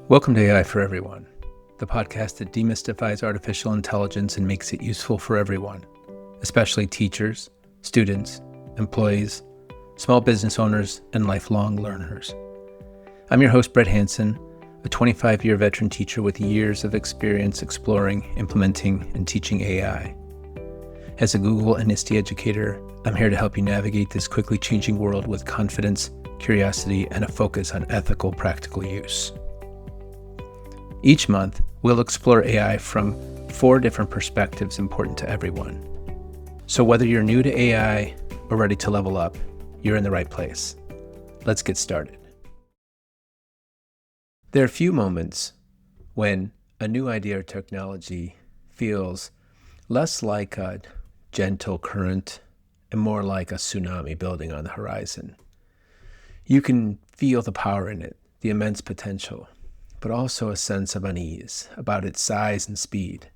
Welcome to AI for Everyone, the podcast that demystifies artificial intelligence and makes it useful for everyone, especially teachers, students, employees, small business owners, and lifelong learners. I'm your host, Brett Hanson, a 25-year veteran teacher with years of experience exploring, implementing, and teaching AI. As a Google and ISTE educator, I'm here to help you navigate this quickly changing world with confidence, curiosity, and a focus on ethical, practical use. Each month, we'll explore AI from 4 different perspectives important to everyone. So whether you're new to AI or ready to level up, you're in the right place. Let's get started. There are few moments when a new idea or technology feels less like a gentle current and more like a tsunami building on the horizon. You can feel the power in it, the immense potential, but also a sense of unease about its size and speed.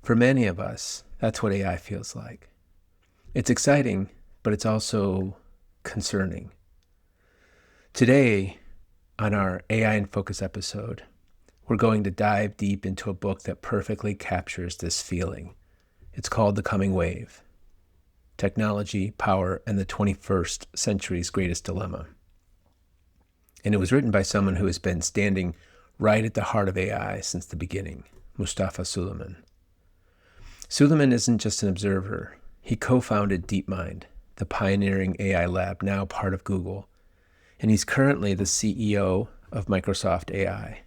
For many of us, that's what AI feels like. It's exciting, but it's also concerning. Today, on our AI in Focus episode, we're going to dive deep into a book that perfectly captures this feeling. It's called The Coming Wave: Technology, Power, and the 21st Century's Greatest Dilemma. And it was written by someone who has been standing right at the heart of AI since the beginning, Mustafa Suleyman. Suleyman isn't just an observer. He co-founded DeepMind, the pioneering AI lab now part of Google, and he's currently the CEO of Microsoft AI.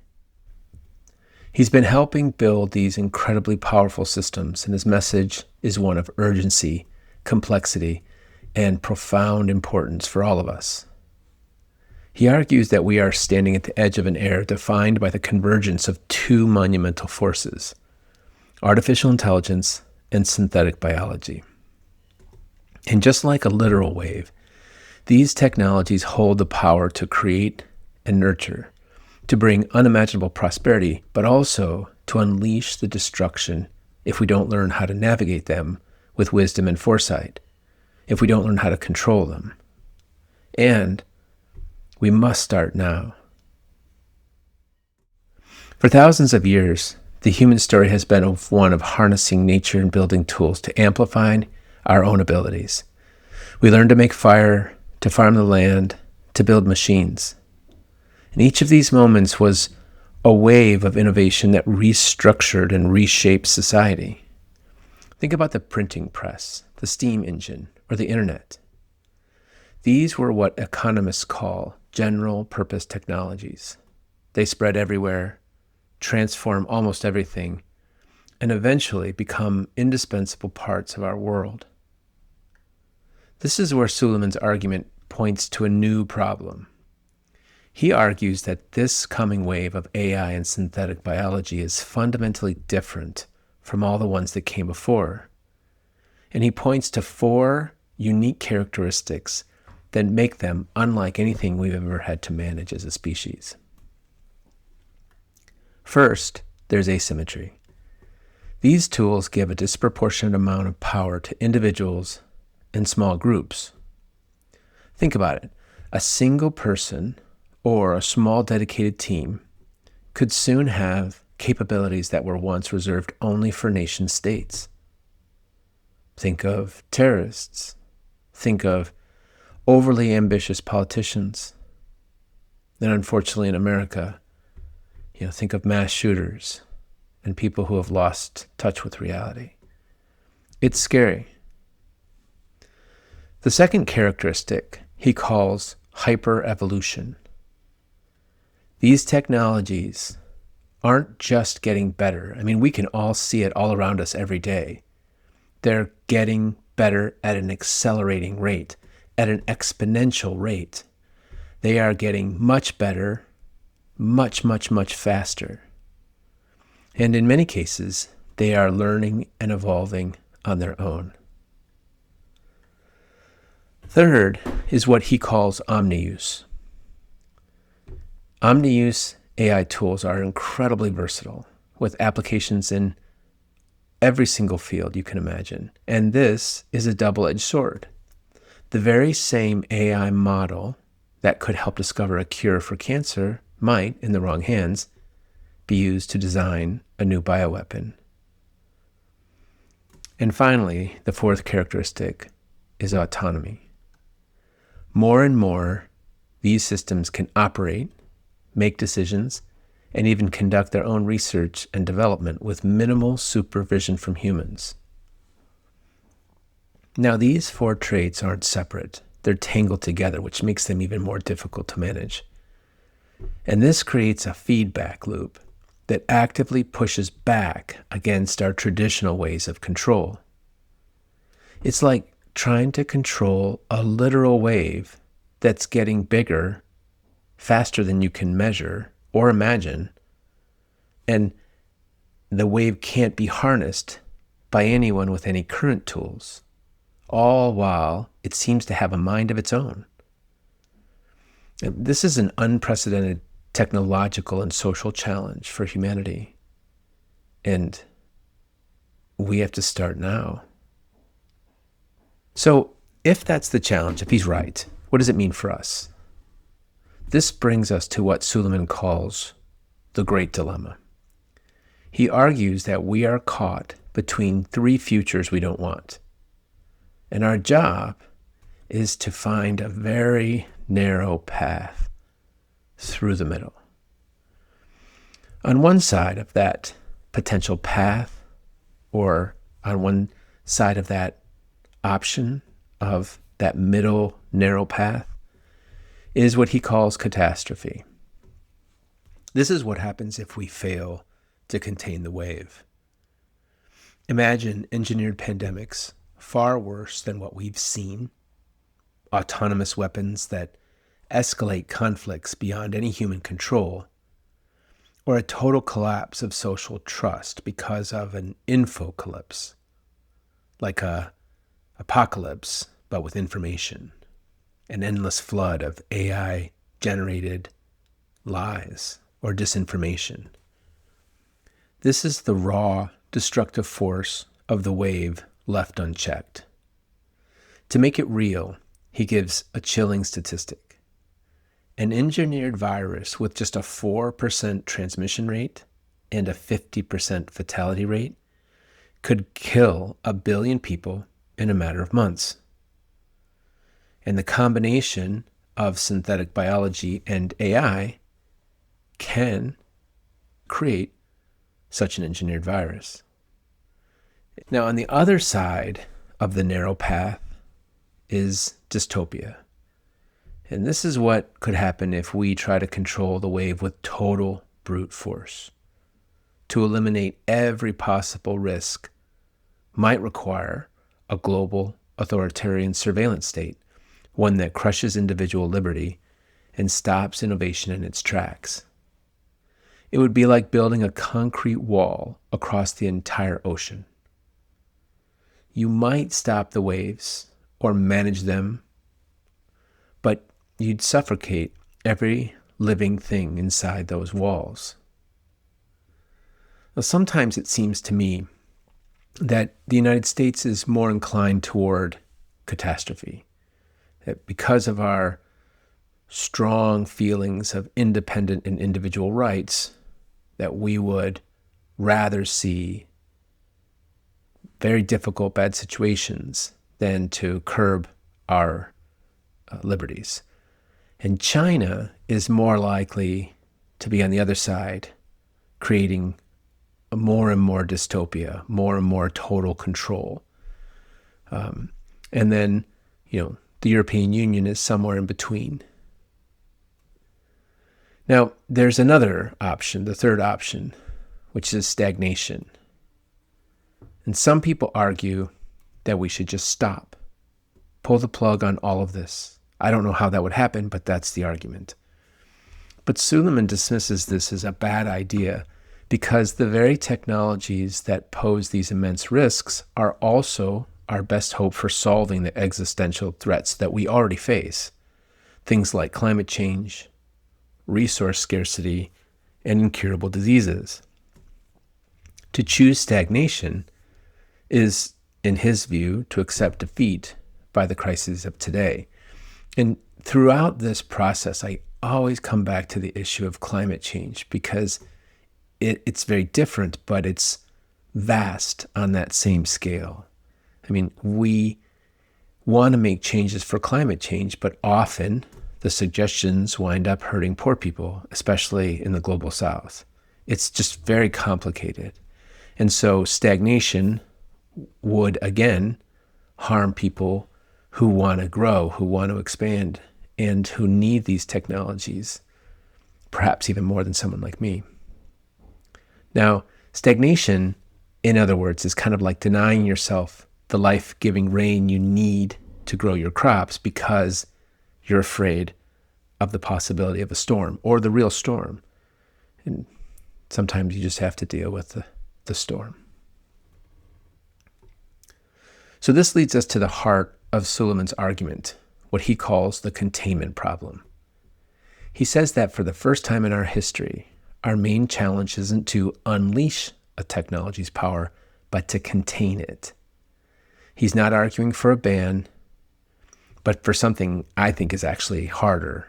He's been helping build these incredibly powerful systems, and his message is one of urgency, complexity, and profound importance for all of us. He argues that we are standing at the edge of an era defined by the convergence of 2 monumental forces: artificial intelligence and synthetic biology. And just like a literal wave, these technologies hold the power to create and nurture, to bring unimaginable prosperity, but also to unleash the destruction if we don't learn how to navigate them with wisdom and foresight, if we don't learn how to control them. And we must start now. For thousands of years, the human story has been one of harnessing nature and building tools to amplify our own abilities. We learned to make fire, to farm the land, to build machines. And each of these moments was a wave of innovation that restructured and reshaped society. Think about the printing press, the steam engine, or the internet. These were what economists call general purpose technologies. They spread everywhere, transform almost everything, and eventually become indispensable parts of our world. This is where Suleyman's argument points to a new problem. He argues that this coming wave of AI and synthetic biology is fundamentally different from all the ones that came before. And he points to 4 unique characteristics that make them unlike anything we've ever had to manage as a species. First, there's asymmetry. These tools give a disproportionate amount of power to individuals and small groups. Think about it. A single person or a small dedicated team could soon have capabilities that were once reserved only for nation states. Think of terrorists. Think of overly ambitious politicians. And unfortunately in America, think of mass shooters and people who have lost touch with reality. It's scary. The second characteristic he calls hyper-evolution. These technologies aren't just getting better. We can all see it all around us every day. They're getting better at an accelerating rate, at an exponential rate. They are getting much better, much, much, much faster. And in many cases, they are learning and evolving on their own. Third is what he calls omni-use. Omni-use AI tools are incredibly versatile, with applications in every single field you can imagine. And this is a double-edged sword. The very same AI model that could help discover a cure for cancer might, in the wrong hands, be used to design a new bioweapon. And finally, the fourth characteristic is autonomy. More and more, these systems can operate, make decisions, and even conduct their own research and development with minimal supervision from humans. Now, these four traits aren't separate. They're tangled together, which makes them even more difficult to manage. And this creates a feedback loop that actively pushes back against our traditional ways of control. It's like trying to control a literal wave that's getting bigger faster than you can measure or imagine, and the wave can't be harnessed by anyone with any current tools, all while it seems to have a mind of its own. This is an unprecedented technological and social challenge for humanity, and we have to start now. So, if that's the challenge, if he's right, what does it mean for us? This brings us to what Suleyman calls the great dilemma. He argues that we are caught between three futures we don't want. And our job is to find a very narrow path through the middle. On one side of that potential path, or on one side of that option of that middle narrow path, is what he calls catastrophe. This is what happens if we fail to contain the wave. Imagine engineered pandemics far worse than what we've seen, autonomous weapons that escalate conflicts beyond any human control, or a total collapse of social trust because of an infocalypse, like a apocalypse but with information. An endless flood of AI-generated lies or disinformation. This is the raw, destructive force of the wave left unchecked. To make it real, he gives a chilling statistic. An engineered virus with just a 4% transmission rate and a 50% fatality rate could kill 1 billion people in a matter of months. And the combination of synthetic biology and AI can create such an engineered virus. Now, on the other side of the narrow path is dystopia. And this is what could happen if we try to control the wave with total brute force. To eliminate every possible risk might require a global authoritarian surveillance state, one that crushes individual liberty and stops innovation in its tracks. It would be like building a concrete wall across the entire ocean. You might stop the waves or manage them, but you'd suffocate every living thing inside those walls. Now, sometimes it seems to me that the United States is more inclined toward catastrophe. That because of our strong feelings of independent and individual rights, that we would rather see very difficult, bad situations than to curb our liberties. And China is more likely to be on the other side, creating more and more dystopia, more and more total control. And then, the European Union is somewhere in between. Now, there's another option, the third option, which is stagnation. And some people argue that we should just stop, pull the plug on all of this. I don't know how that would happen, but that's the argument. But Suleyman dismisses this as a bad idea because the very technologies that pose these immense risks are also our best hope for solving the existential threats that we already face. Things like climate change, resource scarcity, and incurable diseases. To choose stagnation is, in his view, to accept defeat by the crises of today. And throughout this process, I always come back to the issue of climate change because it's very different, but it's vast on that same scale. I mean, we want to make changes for climate change, but often the suggestions wind up hurting poor people, especially in the global south. It's just very complicated. And so stagnation would, again, harm people who want to grow, who want to expand, and who need these technologies, perhaps even more than someone like me. Now, stagnation, in other words, is kind of like denying yourself the life-giving rain you need to grow your crops because you're afraid of the possibility of a storm or the real storm. And sometimes you just have to deal with the storm. So this leads us to the heart of Suleyman's argument, what he calls the containment problem. He says that for the first time in our history, our main challenge isn't to unleash a technology's power, but to contain it. He's not arguing for a ban, but for something I think is actually harder,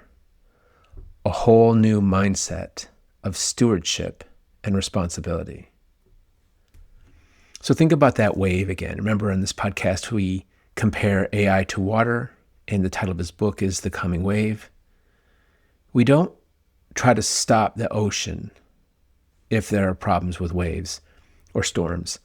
a whole new mindset of stewardship and responsibility. So think about that wave again. Remember, in this podcast, we compare AI to water, and the title of his book is The Coming Wave. We don't try to stop the ocean if there are problems with waves or storms.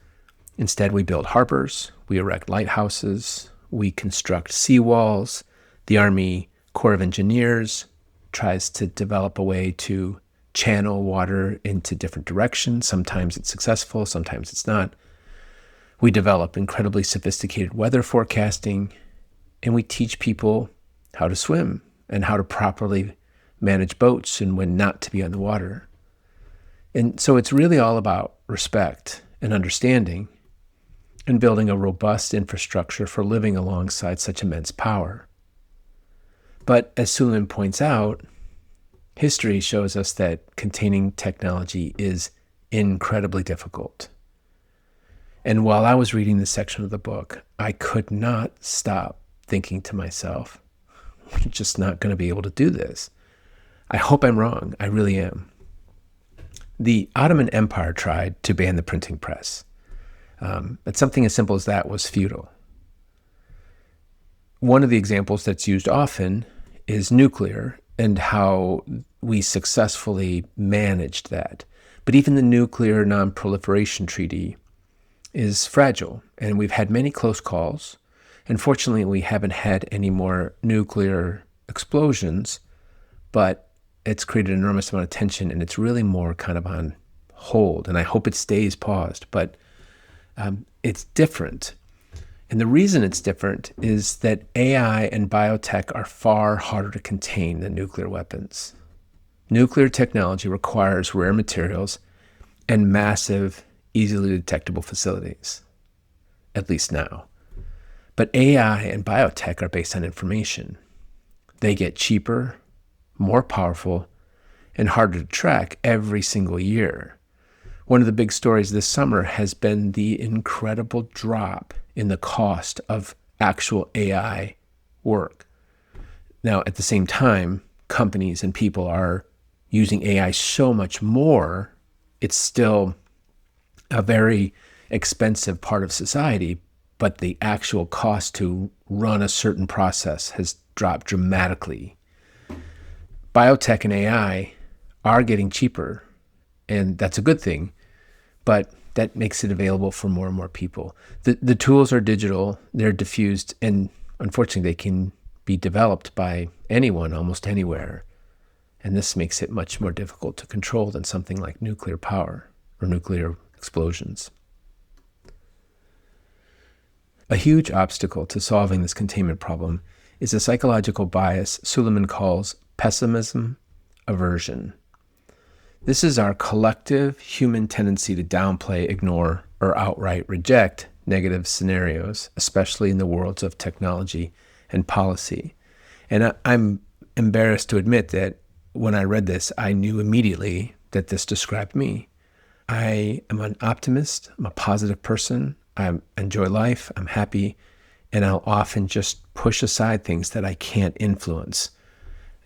Instead, we build harbors, we erect lighthouses, we construct seawalls. The Army Corps of Engineers tries to develop a way to channel water into different directions. Sometimes it's successful, sometimes it's not. We develop incredibly sophisticated weather forecasting, and we teach people how to swim and how to properly manage boats and when not to be on the water. And so it's really all about respect and understanding and building a robust infrastructure for living alongside such immense power. But as Suleyman points out, history shows us that containing technology is incredibly difficult. And while I was reading this section of the book, I could not stop thinking to myself, we're just not going to be able to do this. I hope I'm wrong. I really am. The Ottoman Empire tried to ban the printing press. But something as simple as that was futile. One of the examples that's used often is nuclear and how we successfully managed that. But even the Nuclear Non-Proliferation Treaty is fragile, and we've had many close calls. Unfortunately, we haven't had any more nuclear explosions, but it's created an enormous amount of tension, and it's really more kind of on hold, and I hope it stays paused. But it's different. And the reason it's different is that AI and biotech are far harder to contain than nuclear weapons. Nuclear technology requires rare materials and massive, easily detectable facilities, at least now. But AI and biotech are based on information. They get cheaper, more powerful, and harder to track every single year. One of the big stories this summer has been the incredible drop in the cost of actual AI work. Now, at the same time, companies and people are using AI so much more, it's still a very expensive part of society, but the actual cost to run a certain process has dropped dramatically. Biotech and AI are getting cheaper, and that's a good thing, but that makes it available for more and more people. The tools are digital, they're diffused, and unfortunately they can be developed by anyone almost anywhere. And this makes it much more difficult to control than something like nuclear power or nuclear explosions. A huge obstacle to solving this containment problem is a psychological bias Suleyman calls pessimism aversion. This is our collective human tendency to downplay, ignore, or outright reject negative scenarios, especially in the worlds of technology and policy. And I'm embarrassed to admit that when I read this, I knew immediately that this described me. I am an optimist. I'm a positive person. I enjoy life. I'm happy. And I'll often just push aside things that I can't influence.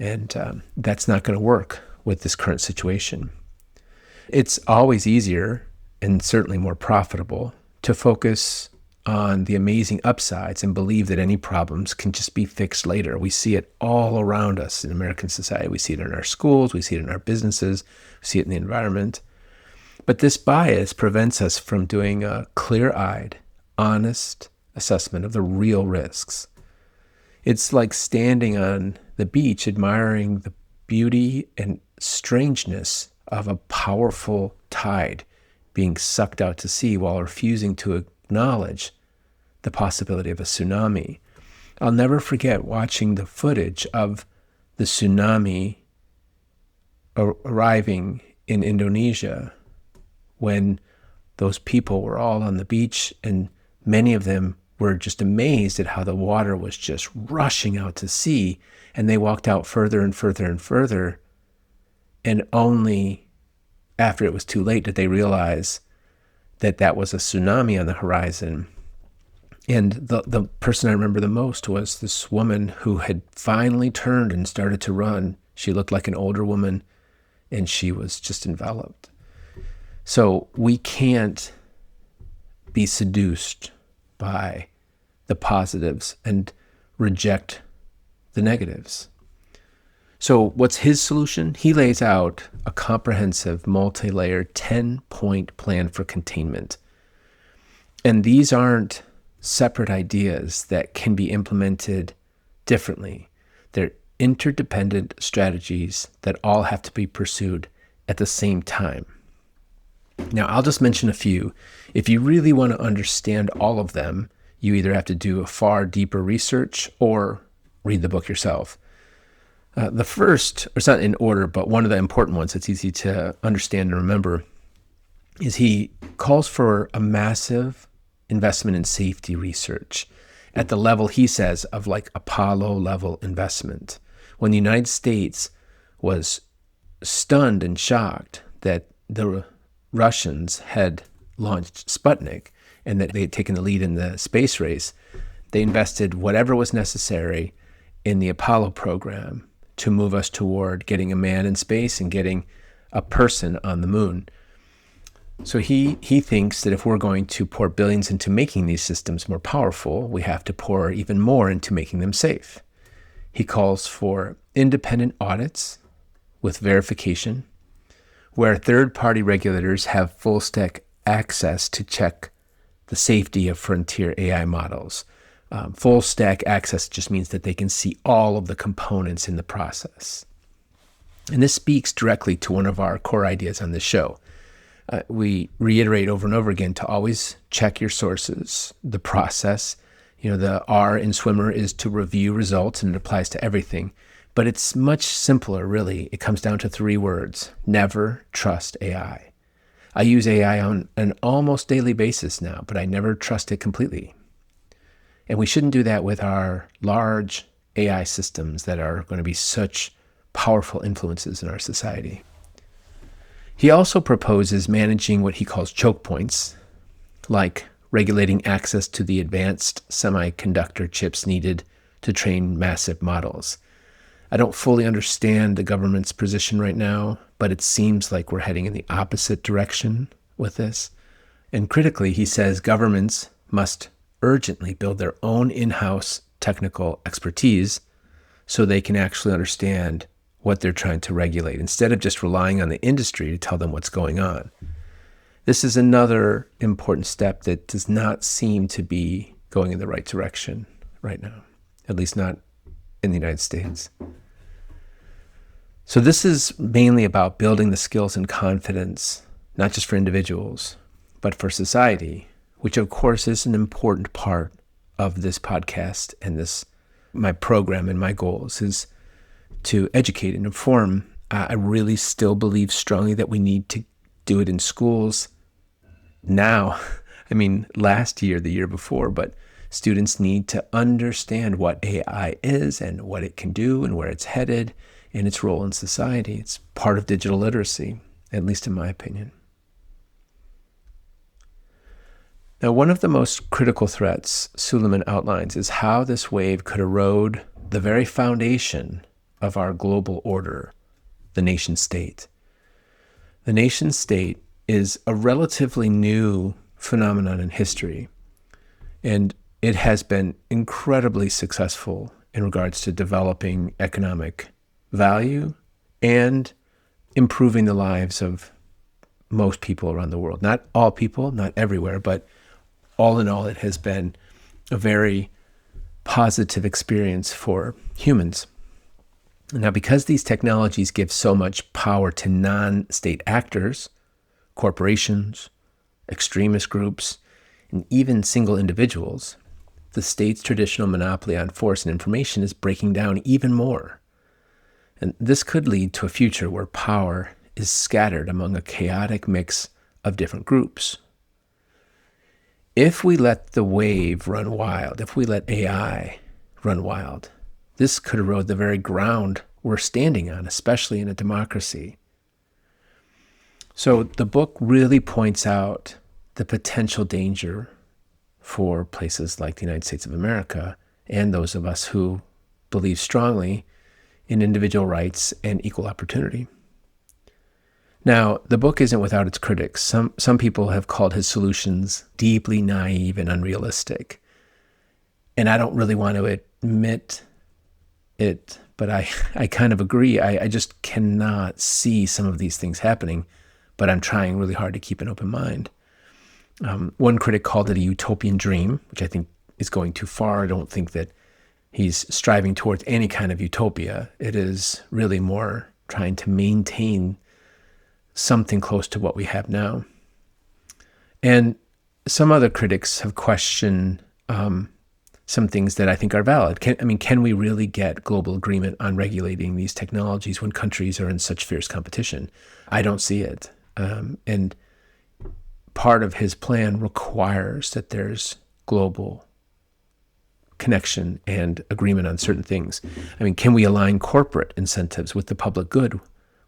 And that's not going to work with this current situation. It's always easier and certainly more profitable to focus on the amazing upsides and believe that any problems can just be fixed later. We see it all around us in American society. We see it in our schools, we see it in our businesses, we see it in the environment. But this bias prevents us from doing a clear-eyed, honest assessment of the real risks. It's like standing on the beach admiring the beauty and strangeness of a powerful tide being sucked out to sea while refusing to acknowledge the possibility of a tsunami. I'll never forget watching the footage of the tsunami arriving in Indonesia when those people were all on the beach, and many of them were just amazed at how the water was just rushing out to sea, and they walked out further and further and further, and only after it was too late did they realize that that was a tsunami on the horizon. And the person I remember the most was this woman who had finally turned and started to run. She looked like an older woman, and she was just enveloped. So we can't be seduced by the positives and reject the negatives. So what's his solution? He lays out a comprehensive, multi-layered 10-point plan for containment. And these aren't separate ideas that can be implemented differently. They're interdependent strategies that all have to be pursued at the same time. Now, I'll just mention a few. If you really want to understand all of them, you either have to do a far deeper research or read the book yourself. The first, or it's not in order, but one of the important ones that's easy to understand and remember is he calls for a massive investment in safety research at the level, he says, of like Apollo level investment. When the United States was stunned and shocked that the Russians had launched Sputnik and that they had taken the lead in the space race, they invested whatever was necessary in the Apollo program to move us toward getting a man in space and getting a person on the moon. So he thinks that if we're going to pour billions into making these systems more powerful, we have to pour even more into making them safe. He calls for independent audits with verification, where third-party regulators have full-stack access to check the safety of frontier AI models. Full-stack access just means that they can see all of the components in the process. And this speaks directly to one of our core ideas on this show. We reiterate over and over again to always check your sources, the process. The R in swimmer is to review results, and it applies to everything. But it's much simpler, really. It comes down to 3 words: never trust AI. I use AI on an almost daily basis now, but I never trust it completely. And we shouldn't do that with our large AI systems that are going to be such powerful influences in our society. He also proposes managing what he calls choke points, like regulating access to the advanced semiconductor chips needed to train massive models. I don't fully understand the government's position right now, but it seems like we're heading in the opposite direction with this. And critically, he says governments must urgently build their own in-house technical expertise so they can actually understand what they're trying to regulate, instead of just relying on the industry to tell them what's going on. This is another important step that does not seem to be going in the right direction right now, at least not in the United States. So this is mainly about building the skills and confidence, not just for individuals, but for society, which of course is an important part of this podcast and my program and my goals is to educate and inform. I really still believe strongly that we need to do it in schools now. I mean, last year, the year before, but students need to understand what AI is and what it can do and where it's headed and its role in society. It's part of digital literacy, at least in my opinion. Now, one of the most critical threats Suleyman outlines is how this wave could erode the very foundation of our global order, the nation state. The nation state is a relatively new phenomenon in history, and it has been incredibly successful in regards to developing economic value and improving the lives of most people around the world. Not all people, not everywhere, but all in all, it has been a very positive experience for humans. Now, because these technologies give so much power to non-state actors, corporations, extremist groups, and even single individuals, the state's traditional monopoly on force and information is breaking down even more. And this could lead to a future where power is scattered among a chaotic mix of different groups. If we let the wave run wild, if we let AI run wild, this could erode the very ground we're standing on, especially in a democracy. So the book really points out the potential danger for places like the United States of America and those of us who believe strongly in individual rights and equal opportunity. Now, the book isn't without its critics. Some people have called his solutions deeply naive and unrealistic. And I don't really want to admit it, but I kind of agree. I just cannot see some of these things happening, but I'm trying really hard to keep an open mind. One critic called it a utopian dream, which I think is going too far. I don't think that he's striving towards any kind of utopia. It is really more trying to maintain something close to what we have now. And some other critics have questioned some things that I think are valid. Can we really get global agreement on regulating these technologies when countries are in such fierce competition? I don't see it. And part of his plan requires that there's global connection and agreement on certain things. Can we align corporate incentives with the public good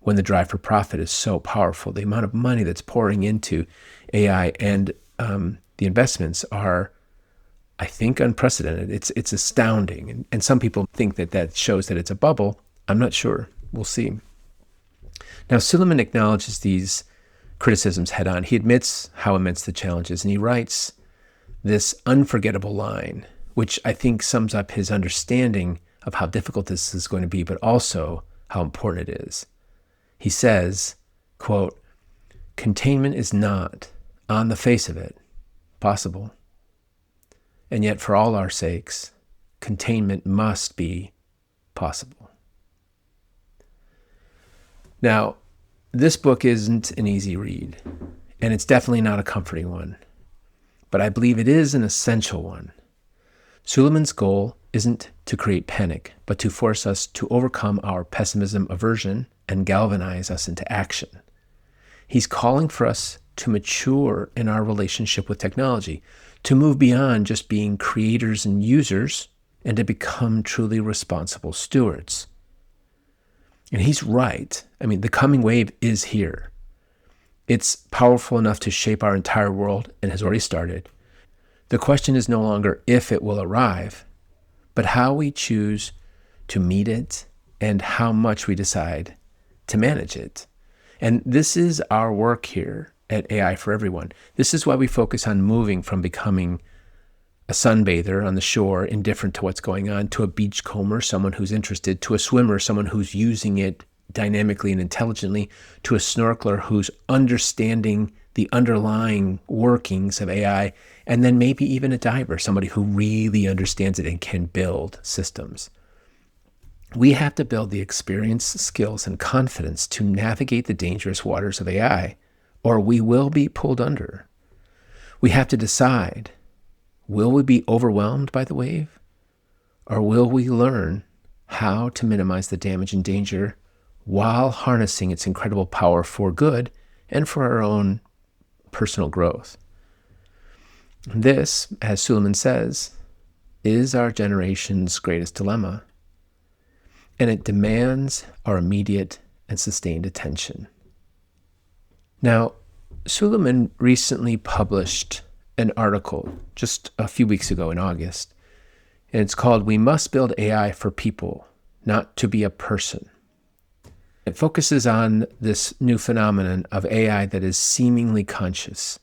when the drive for profit is so powerful? The amount of money that's pouring into AI and the investments are, I think, unprecedented. It's astounding. And some people think that shows that it's a bubble. I'm not sure. We'll see. Now, Suleyman acknowledges these criticisms head on. He admits how immense the challenge is, and he writes this unforgettable line, which I think sums up his understanding of how difficult this is going to be, but also how important it is. He says, quote, "Containment is not, on the face of it, possible. And yet, for all our sakes, containment must be possible." Now, this book isn't an easy read, and it's definitely not a comforting one, but I believe it is an essential one. Suleyman's goal isn't to create panic, but to force us to overcome our pessimism, aversion, and galvanize us into action. He's calling for us to mature in our relationship with technology, to move beyond just being creators and users, and to become truly responsible stewards. And he's right. The coming wave is here. It's powerful enough to shape our entire world and has already started. The question is no longer if it will arrive, but how we choose to meet it and how much we decide to manage it. And this is our work here at AI for Everyone. This is why we focus on moving from becoming a sunbather on the shore, indifferent to what's going on, to a beachcomber, someone who's interested, to a swimmer, someone who's using it dynamically and intelligently, to a snorkeler who's understanding the underlying workings of AI, and then maybe even a diver, somebody who really understands it and can build systems. We have to build the experience, skills, and confidence to navigate the dangerous waters of AI, or we will be pulled under. We have to decide, will we be overwhelmed by the wave, or will we learn how to minimize the damage and danger while harnessing its incredible power for good and for our own personal growth? This, as Suleyman says, is our generation's greatest dilemma, and it demands our immediate and sustained attention. Now, Suleyman recently published an article just a few weeks ago in August, and it's called "We Must Build AI for People, not to be a person. It focuses on this new phenomenon of AI that is seemingly conscious,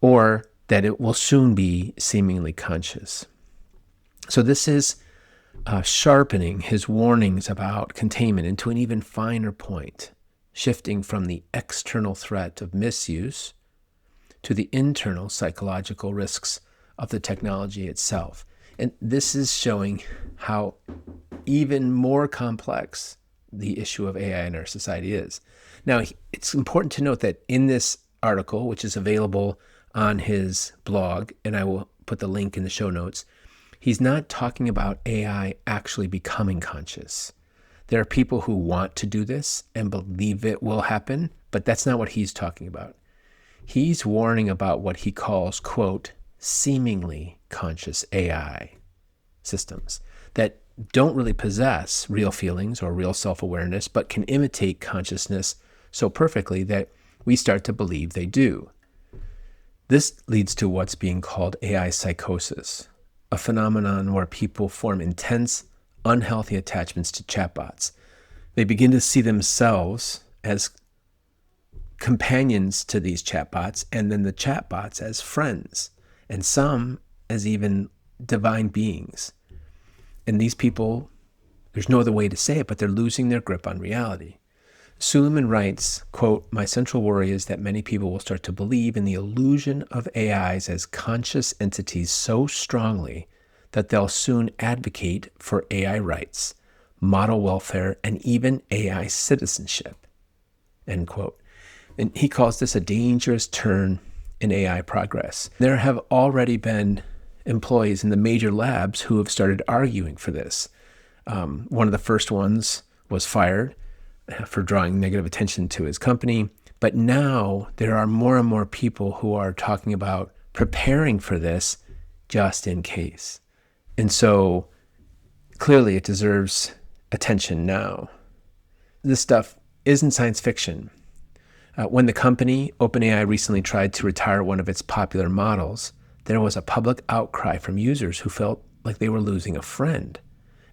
or that it will soon be seemingly conscious. So this is sharpening his warnings about containment into an even finer point, shifting from the external threat of misuse to the internal psychological risks of the technology itself. And this is showing how even more complex the issue of AI in our society is. Now, it's important to note that in this article, which is available on his blog, and I will put the link in the show notes, he's not talking about AI actually becoming conscious. There are people who want to do this and believe it will happen, but that's not what he's talking about. He's warning about what he calls, quote, seemingly conscious AI systems that don't really possess real feelings or real self-awareness, but can imitate consciousness so perfectly that we start to believe they do. This leads to what's being called AI psychosis, a phenomenon where people form intense, unhealthy attachments to chatbots. They begin to see themselves as companions to these chatbots, and then the chatbots as friends, and some as even divine beings. And these people, there's no other way to say it, but they're losing their grip on reality. Suleyman writes, quote, "My central worry is that many people will start to believe in the illusion of AIs as conscious entities so strongly that they'll soon advocate for AI rights, model welfare, and even AI citizenship," end quote. And he calls this a dangerous turn in AI progress. There have already been employees in the major labs who have started arguing for this. One of the first ones was fired for drawing negative attention to his company. But now there are more and more people who are talking about preparing for this just in case. And so clearly it deserves attention now. This stuff isn't science fiction. When the company, OpenAI, recently tried to retire one of its popular models, there was a public outcry from users who felt like they were losing a friend,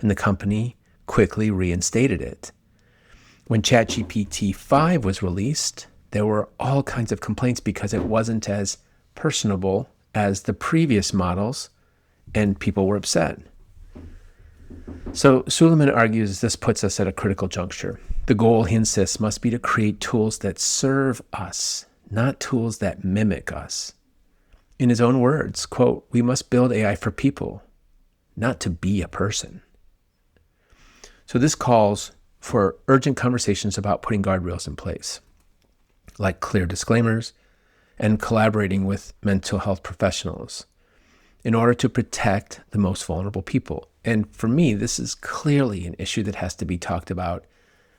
and the company quickly reinstated it. When ChatGPT 5 was released, there were all kinds of complaints because it wasn't as personable as the previous models, and people were upset. So Suleyman argues this puts us at a critical juncture. The goal, he insists, must be to create tools that serve us, not tools that mimic us. In his own words, quote, "We must build AI for people, not to be a person." So this calls for urgent conversations about putting guardrails in place, like clear disclaimers and collaborating with mental health professionals in order to protect the most vulnerable people. And for me, this is clearly an issue that has to be talked about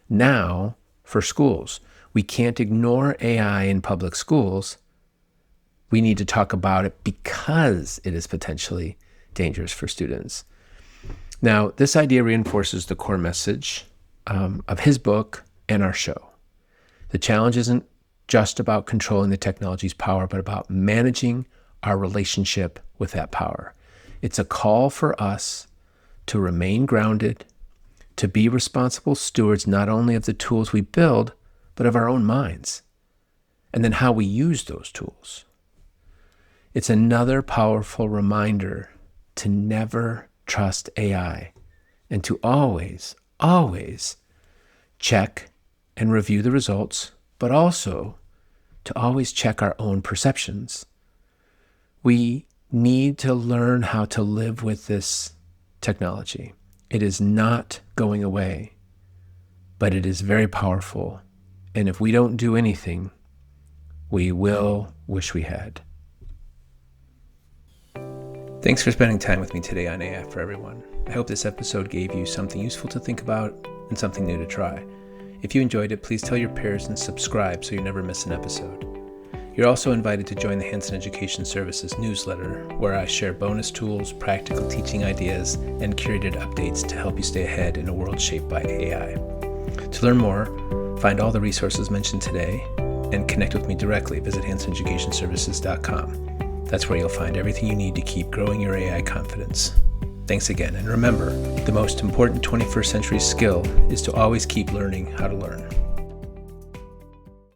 now for schools. We can't ignore AI in public schools. We need to talk about it because it is potentially dangerous for students. Now, this idea reinforces the core message of his book and our show. The challenge isn't just about controlling the technology's power, but about managing our relationship with that power. It's a call for us to remain grounded, to be responsible stewards not only of the tools we build, but of our own minds, and then how we use those tools. It's another powerful reminder to never trust AI and to always check and review the results, but also to always check our own perceptions. We need to learn how to live with this technology. It is not going away, but it is very powerful. And if we don't do anything, we will wish we had. Thanks for spending time with me today on AI for Everyone. I hope this episode gave you something useful to think about and something new to try. If you enjoyed it, please tell your peers and subscribe so you never miss an episode. You're also invited to join the Hanson Education Services newsletter, where I share bonus tools, practical teaching ideas, and curated updates to help you stay ahead in a world shaped by AI. To learn more, find all the resources mentioned today, and connect with me directly, visit hansoneducationservices.com. That's where you'll find everything you need to keep growing your AI confidence. Thanks again, and remember, the most important 21st century skill is to always keep learning how to learn.